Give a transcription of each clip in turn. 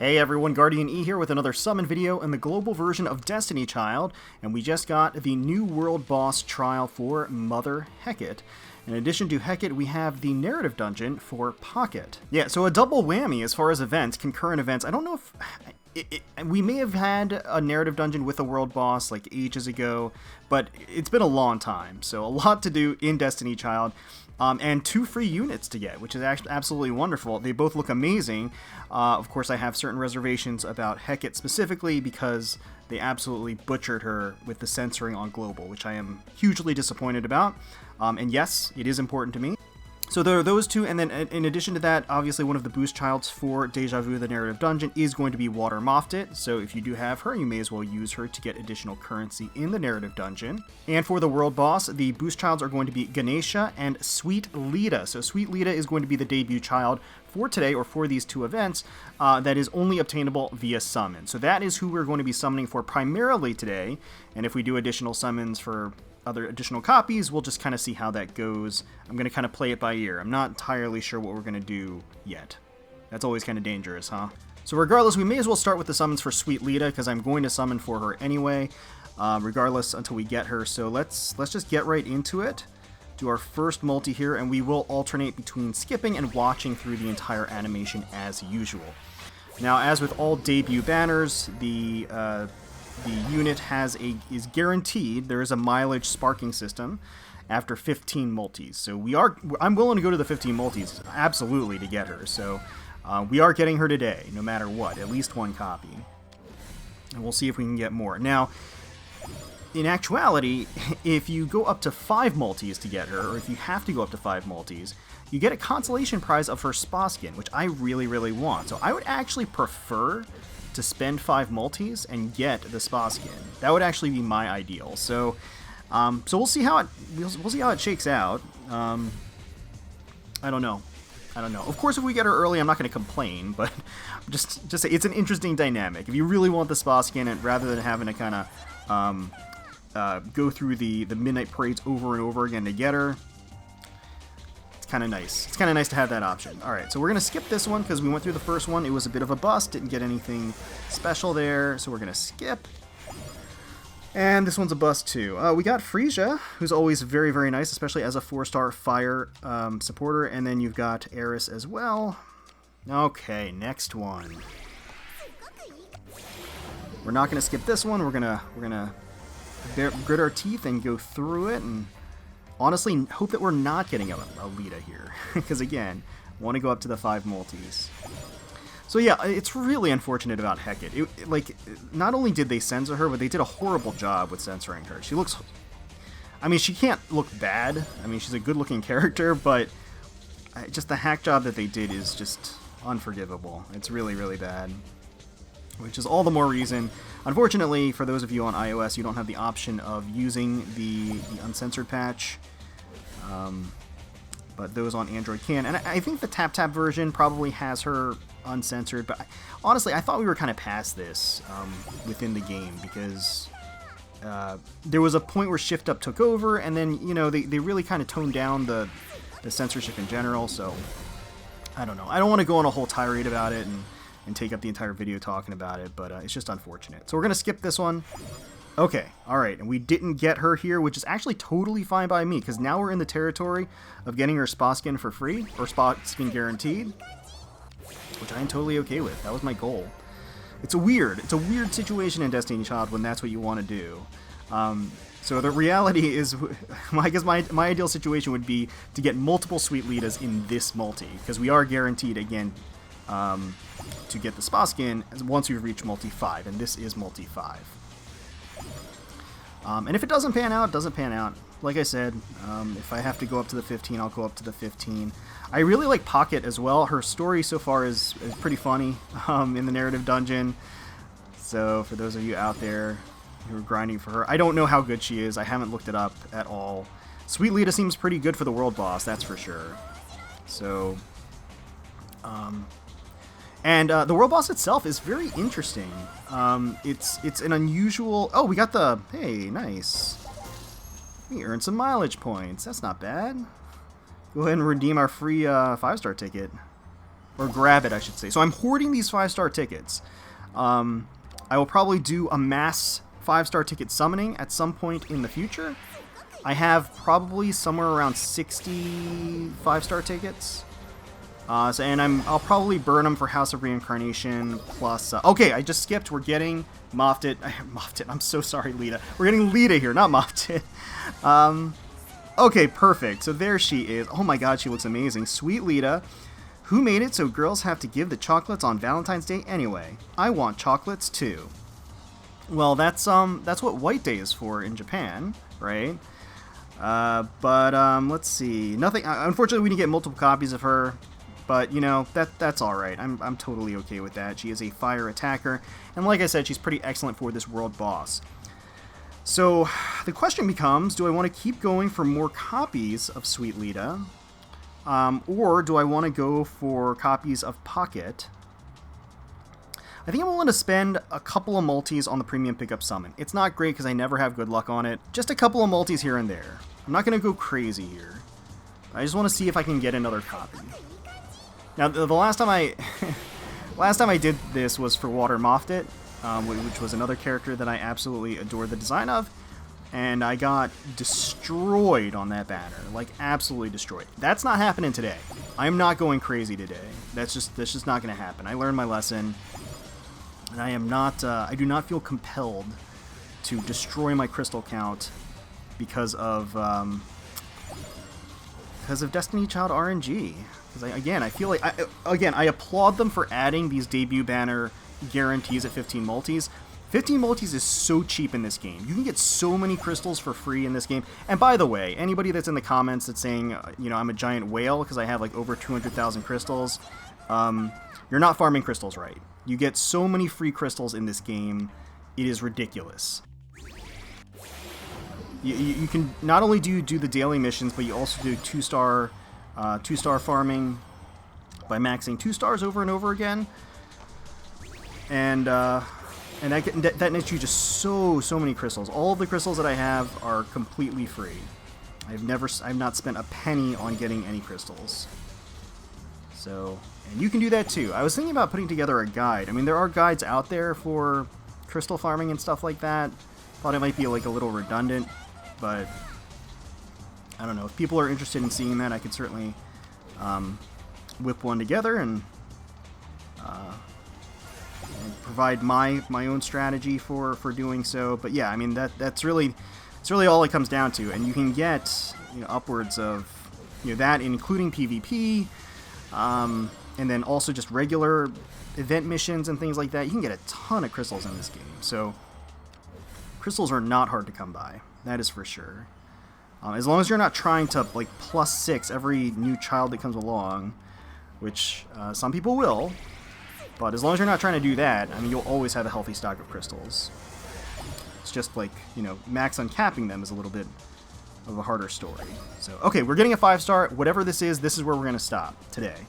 Hey everyone, GuardianE here with another summon video in the global version of Destiny Child, and we just got the new world boss trial for Mother Heket. In addition to Heket, we have the narrative dungeon for Pakhet. Yeah, so a double whammy as far as events, concurrent events. I don't know if... we may have had a narrative dungeon with a world boss like ages ago, but it's been a long time, so a lot to do in Destiny Child. And 2 free units to get, which is actually absolutely wonderful. They both look amazing. Of course, I have certain reservations about Heket specifically because they absolutely butchered her with the censoring on global, which I am hugely disappointed about. And yes, it is important to me. So there are those two, and then in addition to that, obviously one of the boost childs for Deja Vu, the narrative dungeon, is going to be Water Moftet. So if you do have her, you may as well use her to get additional currency in the narrative dungeon. And for the world boss, the boost childs are going to be Ganesha and Sweet Lita. So Sweet Lita is going to be the debut child for today, or for these two events, that is only obtainable via summon. So that is who we're going to be summoning for primarily today, and if we do additional summons for other additional copies, we'll just kind of see how that goes. I'm going to kind of play it by ear. I'm not entirely sure what we're going to do yet. That's always kind of dangerous, huh? So regardless, we may as well start with the summons for Sweet Lita, because I'm going to summon for her anyway, regardless, until we get her. So let's just get right into it. Do our first multi here, and we will alternate between skipping and watching through the entire animation as usual. Now, as with all debut banners, the unit is guaranteed. There is a mileage sparking system after 15 multis. So I'm willing to go to the 15 multis, absolutely, to get her. So we are getting her today, no matter what, at least one copy. And we'll see if we can get more. Now, in actuality, if you go up to 5 multis to get her, or if you have to go up to 5 multis, you get a consolation prize of her spa skin, which I really, really want. So I would actually prefer to spend 5 multis and get the spa skin. That would actually be my ideal. So, so we'll see how it shakes out. I don't know. Of course, if we get her early, I'm not going to complain. But just say it's an interesting dynamic. If you really want the spa skin, and rather than having to kind of go through the midnight parades over and over again to get her, it's kind of nice. It's kind of nice to have that option. Alright, so we're going to skip this one because we went through the first one. It was a bit of a bust. Didn't get anything special there. So we're going to skip. And this one's a bust too. We got Frisia, who's always very, very nice, especially as a 4-star fire supporter. And then you've got Eris as well. Okay, next one. We're not going to skip this one. We're gonna grit our teeth and go through it, and honestly hope that we're not getting a Lita here, because again, want to go up to the 5 multis. So yeah, it's really unfortunate about Heket. Like, not only did they censor her, but they did a horrible job with censoring her. She looks... I mean, she can't look bad. I mean, she's a good-looking character, but just the hack job that they did is just unforgivable. It's really, really bad. Which is all the more reason. Unfortunately, for those of you on iOS, you don't have the option of using the uncensored patch. But those on Android can. And I think the tap-tap version probably has her uncensored. But honestly, I thought we were kind of past this within the game, because there was a point where Shift Up took over, and then, you know, they really kind of toned down the censorship in general. So, I don't know. I don't want to go on a whole tirade about it and take up the entire video talking about it, but it's just unfortunate. So we're going to skip this one. Okay, alright, and we didn't get her here, which is actually totally fine by me, because now we're in the territory of getting her spa skin for free, or spa skin guaranteed, which I am totally okay with. That was my goal. It's a weird situation in Destiny Child when that's what you want to do. So the reality is, I guess my ideal situation would be to get multiple Sweet Litas in this multi, because we are guaranteed, again, to get the spa skin once we reach multi 5, and this is multi 5. And if it doesn't pan out, it doesn't pan out. Like I said, if I have to go up to the 15, I'll go up to the 15. I really like Pakhet as well. Her story so far is pretty funny in the narrative dungeon. So for those of you out there who are grinding for her, I don't know how good she is. I haven't looked it up at all. Sweet Lita seems pretty good for the world boss, that's for sure. So... And the world boss itself is very interesting. It's an unusual... Oh, we got the... Hey, nice. We earned some mileage points. That's not bad. Go ahead and redeem our free 5-star ticket. Or grab it, I should say. So I'm hoarding these 5-star tickets. I will probably do a mass 5-star ticket summoning at some point in the future. I have probably somewhere around 60 5-star tickets. And I'll probably burn them for House of Reincarnation plus... okay, I just skipped. We're getting Moftet. Moftet, I'm so sorry, Lita. We're getting Lita here, not Moftet. Okay, perfect. So there she is. Oh my god, she looks amazing. Sweet Lita. Who made it so girls have to give the chocolates on Valentine's Day anyway? I want chocolates too. Well, that's what White Day is for in Japan, right? Let's see. Nothing. Unfortunately, we didn't get multiple copies of her, but you know that's all right. I'm totally okay with that. She is a fire attacker, and like I said, she's pretty excellent for this world boss. So the question becomes: do I want to keep going for more copies of Sweet Lita? Or do I want to go for copies of Pakhet? I think I'm willing to spend a couple of multis on the premium pickup summon. It's not great because I never have good luck on it. Just a couple of multis here and there. I'm not going to go crazy here. I just want to see if I can get another copy. Now, the last time I did this was for Water Moftet, which was another character that I absolutely adored the design of. And I got destroyed on that banner, like absolutely destroyed. That's not happening today. I'm not going crazy today. That's just not going to happen. I learned my lesson, and I am not. I do not feel compelled to destroy my crystal count because of Destiny Child RNG. Because I feel like I applaud them for adding these debut banner guarantees at 15 multis. 15 multis is so cheap in this game. You can get so many crystals for free in this game. And by the way, anybody that's in the comments that's saying, you know, I'm a giant whale because I have like over 200,000 crystals, you're not farming crystals right. You get so many free crystals in this game, it is ridiculous. You can not only do the daily missions, but you also do two-star farming by maxing 2 stars over and over again. And that nets you just so many crystals. All of the crystals that I have are completely free. I've not spent a penny on getting any crystals. So, and you can do that too. I was thinking about putting together a guide. I mean, there are guides out there for crystal farming and stuff like that. Thought it might be like a little redundant, but I don't know. If people are interested in seeing that, I could certainly whip one together and provide my own strategy for doing so. But yeah, I mean that's really all it comes down to. And you can get, you know, upwards of, you know, that including PvP, and then also just regular event missions and things like that. You can get a ton of crystals in this game. So crystals are not hard to come by. That is for sure. As long as you're not trying to like +6 every new child that comes along, which some people will. But as long as you're not trying to do that, I mean, you'll always have a healthy stock of crystals. It's just like, you know, max uncapping them is a little bit of a harder story. So, okay, we're getting a 5-star. Whatever this is where we're going to stop today.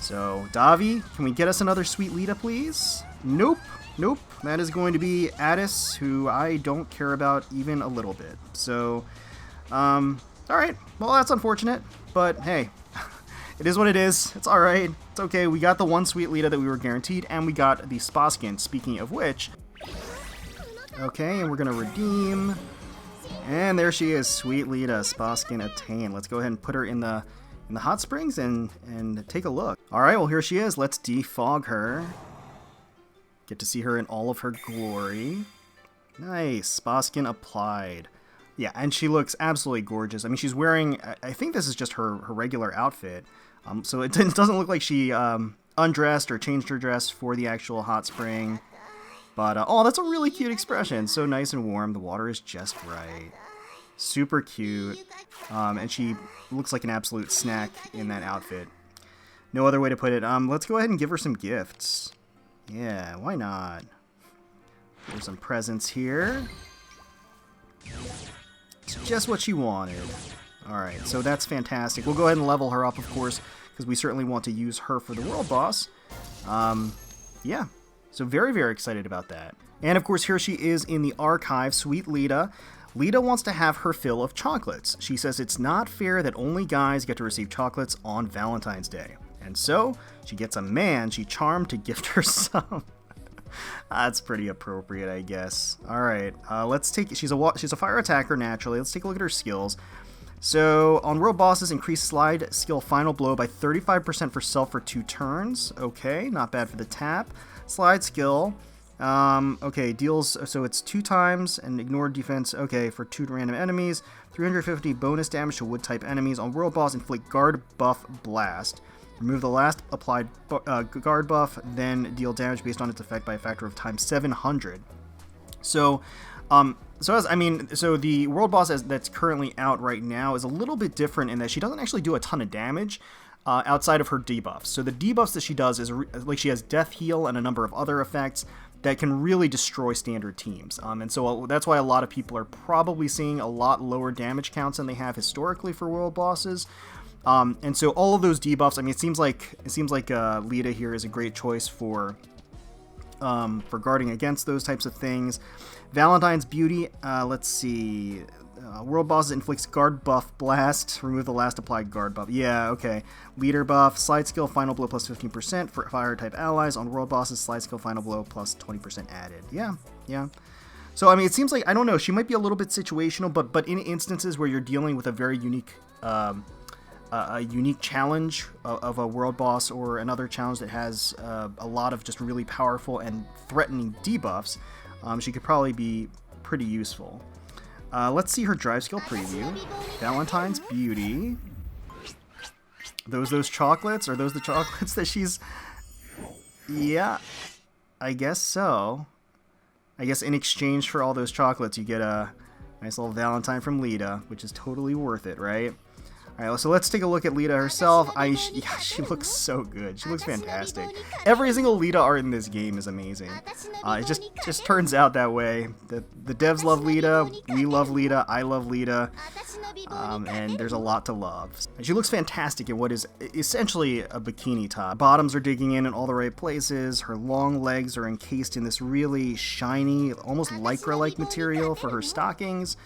So, Davi, can we get us another Sweet Lita, please? Nope. Nope. That is going to be Addis, who I don't care about even a little bit. So, alright. Well, that's unfortunate. But, hey. It is what it is. It's alright. It's okay. We got the one Sweet Lita that we were guaranteed, and we got the spa skin, speaking of which. Okay, and we're going to redeem. And there she is, Sweet Lita, spa skin attained. Let's go ahead and put her in the hot springs and take a look. Alright, well here she is. Let's defog her. Get to see her in all of her glory. Nice. Spa skin applied. Yeah, and she looks absolutely gorgeous. I mean, she's wearing, I think this is just her regular outfit. So it doesn't look like she undressed or changed her dress for the actual hot spring. But, oh, that's a really cute expression. So nice and warm. The water is just right. Super cute. And she looks like an absolute snack in that outfit. No other way to put it. Let's go ahead and give her some gifts. Yeah, why not? There's some presents here. It's just what she wanted. Alright, so that's fantastic. We'll go ahead and level her up, of course, because we certainly want to use her for the world boss. Yeah, so very, very excited about that. And of course, here she is in the archive, Sweet Lita. Lita wants to have her fill of chocolates. She says it's not fair that only guys get to receive chocolates on Valentine's Day. And so, she gets a man she charmed to gift her some. That's pretty appropriate, I guess. Alright, let's take... She's a fire attacker, naturally. Let's take a look at her skills. So, on world bosses, increase slide skill final blow by 35% for self for 2 turns. Okay, not bad for the tap. Slide skill... okay, deals, so it's 2 times, and ignore defense, okay, for 2 random enemies, 350 bonus damage to wood-type enemies. On world boss, inflict guard buff blast. Remove the last applied guard buff, then deal damage based on its effect by a factor of times 700. So, so the world boss that's currently out right now is a little bit different in that she doesn't actually do a ton of damage, outside of her debuffs. So the debuffs that she does is, like, she has death heal and a number of other effects that can really destroy standard teams. And so that's why a lot of people are probably seeing a lot lower damage counts than they have historically for world bosses. And so all of those debuffs, I mean, it seems like Lita here is a great choice for guarding against those types of things. Valentine's Beauty, let's see... world bosses inflicts guard buff blast. Remove the last applied guard buff. Yeah, okay. Leader buff. Slide skill final blow plus 15% for fire type allies. On world bosses, slide skill final blow plus 20% added. Yeah. So, I mean, it seems like, I don't know, she might be a little bit situational, but in instances where you're dealing with a very unique challenge of a world boss or another challenge that has a lot of just really powerful and threatening debuffs, she could probably be pretty useful. Let's see her drive skill preview. Valentine's Beauty. Those chocolates? Are those the chocolates that she's... Yeah, I guess so. I guess in exchange for all those chocolates, you get a nice little Valentine from Leda, which is totally worth it, right? Alright, so let's take a look at Lita herself. Yeah, she looks so good. She looks fantastic. Every single Lita art in this game is amazing. It just turns out that way. The devs love Lita, we love Lita, I love Lita, and there's a lot to love. She looks fantastic in what is essentially a bikini top. Bottoms are digging in all the right places. Her long legs are encased in this really shiny, almost lycra-like material for her stockings.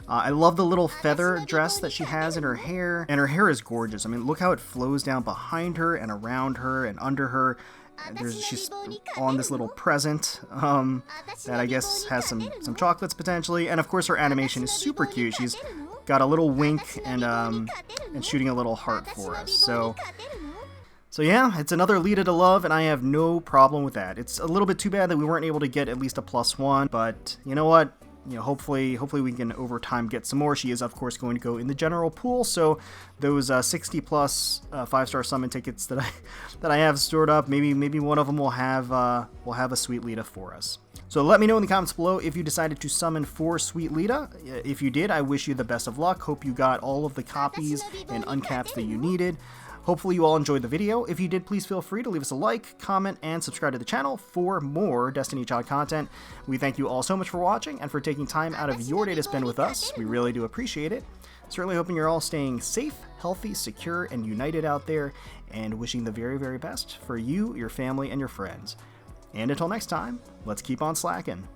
I love the little feather dress that she has in her hair, and her hair is gorgeous. I mean, look how it flows down behind her and around her and under her. She's on this little present that I guess has some chocolates potentially, and of course her animation is super cute. She's got a little wink and shooting a little heart for us. So yeah, it's another Lita to love, and I have no problem with that. It's a little bit too bad that we weren't able to get at least a +1, but you know what? You know, hopefully we can over time get some more. She is, of course, going to go in the general pool, so those 60+ 5-star summon tickets that I have stored up, maybe one of them will have a sweet Lita for us. So let me know in the comments below if you decided to summon for sweet Lita. If you did, I wish you the best of luck. Hope you got all of the copies and uncaps that you needed. Hopefully you all enjoyed the video. If you did, please feel free to leave us a like, comment, and subscribe to the channel for more Destiny Child content. We thank you all so much for watching and for taking time out of your day to spend with us. We really do appreciate it. Certainly hoping you're all staying safe, healthy, secure, and united out there, and wishing the very, very best for you, your family, and your friends. And until next time, let's keep on slacking.